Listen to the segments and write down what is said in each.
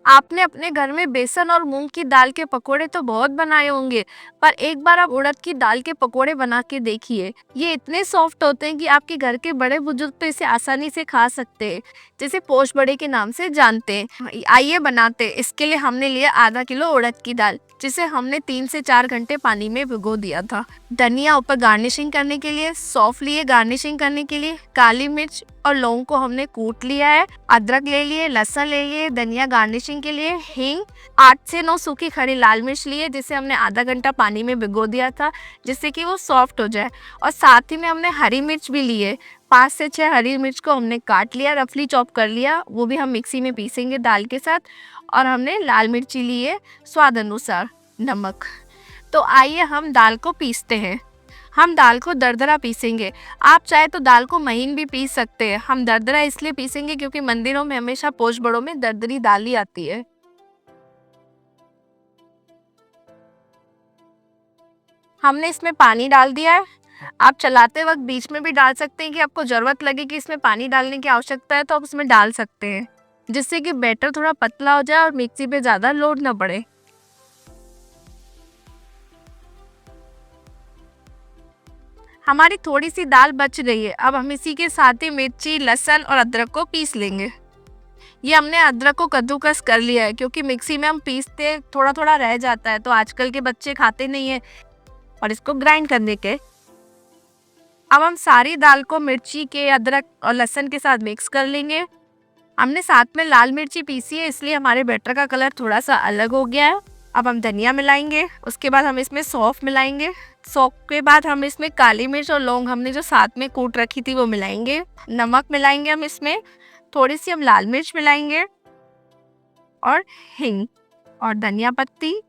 आपने अपने घर में बेसन और मूंग की दाल के पकोड़े तो बहुत बनाए होंगे, पर एक बार आप उड़द की दाल के पकोड़े बना के देखिए। ये इतने सॉफ्ट होते हैं कि आपके घर के बड़े बुजुर्ग तो इसे आसानी से खा सकते हैं, जिसे पोष बड़े के नाम से जानते हैं। आइए बनाते हैं। इसके लिए हमने लिया आधा किलो उड़द की दाल, जिसे हमने 3 से 4 घंटे पानी में भिगो दिया था। धनिया ऊपर गार्निशिंग करने के लिए, सौंफ लिए गार्निशिंग करने के लिए, काली मिर्च और लौंग को हमने कूट लिया है, अदरक ले लिए, लहसुन ले लिए, धनिया गार्निशिंग के लिए, हींग, 8 से 9 सूखी खड़ी लाल मिर्च लिए, जिसे हमने आधा घंटा पानी में भिगो दिया था, जिससे कि वो सॉफ्ट हो जाए। और साथ ही में हमने हरी मिर्च भी ली है, 5 से 6 हरी मिर्च को हमने काट लिया, रफली चॉप कर लिया, वो भी हम मिक्सी में पीसेंगे दाल के साथ। और हमने लाल मिर्ची ली है, स्वाद अनुसार नमक। तो आइए हम दाल को पीसते हैं। हम दाल को दरदरा पीसेंगे। आप चाहे तो दाल को महीन भी पीस सकते हैं। हम दरदरा इसलिए पीसेंगे क्योंकि मंदिरों में हमेशा पोष बड़ों में दरदरी दाल ही आती है। हमने इसमें पानी डाल दिया है। आप चलाते वक्त बीच में भी डाल सकते हैं कि आपको जरूरत लगे कि इसमें पानी डालने की आवश्यकता है तो आप उसमें डाल सकते हैं, जिससे कि बैटर थोड़ा पतला हो जाए और मिक्सी पे ज्यादा लोड न पड़े। हमारी थोड़ी सी दाल बच रही है। अब हम इसी के साथ ही मिर्ची, लहसुन और अदरक को पीस लेंगे। ये हमने अदरक को कद्दूकस कर लिया है, क्योंकि मिक्सी में हम पीसते थोड़ा थोड़ा रह जाता है तो आजकल के बच्चे खाते नहीं है। और इसको ग्राइंड करने के अब हम सारी दाल को मिर्ची के, अदरक और लहसुन के साथ मिक्स कर लेंगे। हमने साथ में लाल मिर्ची पीसी है, इसलिए हमारे बैटर का कलर थोड़ा सा अलग हो गया है। अब हम धनिया मिलाएंगे, उसके बाद हम इसमें सौंफ मिलाएंगे। सौंफ के बाद हम इसमें काली मिर्च और लौंग हमने जो साथ में कूट रखी थी वो मिलाएंगे। नमक मिलाएंगे हम इसमें, थोड़ी सी हम लाल मिर्च मिलाएंगे और हींग और धनिया पत्ती।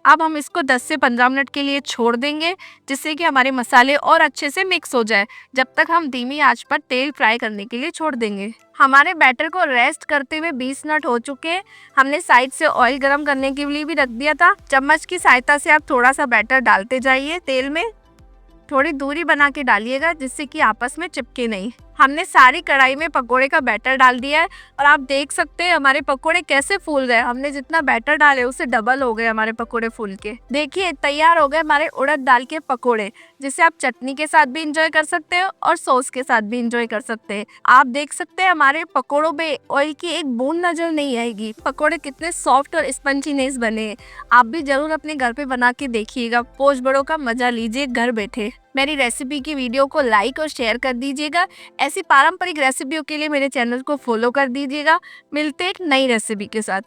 अब हम इसको 10 से 15 मिनट के लिए छोड़ देंगे, जिससे कि हमारे मसाले और अच्छे से मिक्स हो जाए। जब तक हम धीमी आंच पर तेल फ्राई करने के लिए छोड़ देंगे। हमारे बैटर को रेस्ट करते हुए 20 मिनट हो चुके हैं। हमने साइड से ऑयल गरम करने के लिए भी रख दिया था। चम्मच की सहायता से आप थोड़ा सा बैटर डालते जाइए तेल में। थोड़ी दूरी बना के डालिएगा, जिससे कि आपस में चिपके नहीं। हमने सारी कढ़ाई में पकोड़े का बैटर डाल दिया है और आप देख सकते हैं हमारे पकोड़े कैसे फूल गए। हमने जितना बैटर डाले उससे डबल हो गए हमारे पकोड़े फूल के। देखिए तैयार हो गए हमारे उड़द दाल के पकोड़े, जिसे आप चटनी के साथ भी इंजॉय कर सकते हो और सॉस के साथ भी इंजॉय कर सकते हैं। आप देख सकते हैं हमारे पकोड़ों पे ऑयल की एक बूंद नजर नहीं आएगी। पकोड़े कितने सॉफ्ट और स्पंजीनेस बने हैं। आप भी जरूर अपने घर पे बना के देखिएगा। पोष बड़ों का मजा लीजिए घर बैठे। मेरी रेसिपी की वीडियो को लाइक और शेयर कर दीजिएगा। ऐसी पारंपरिक रेसिपियों के लिए मेरे चैनल को फॉलो कर दीजिएगा। मिलते हैं एक नई रेसिपी के साथ।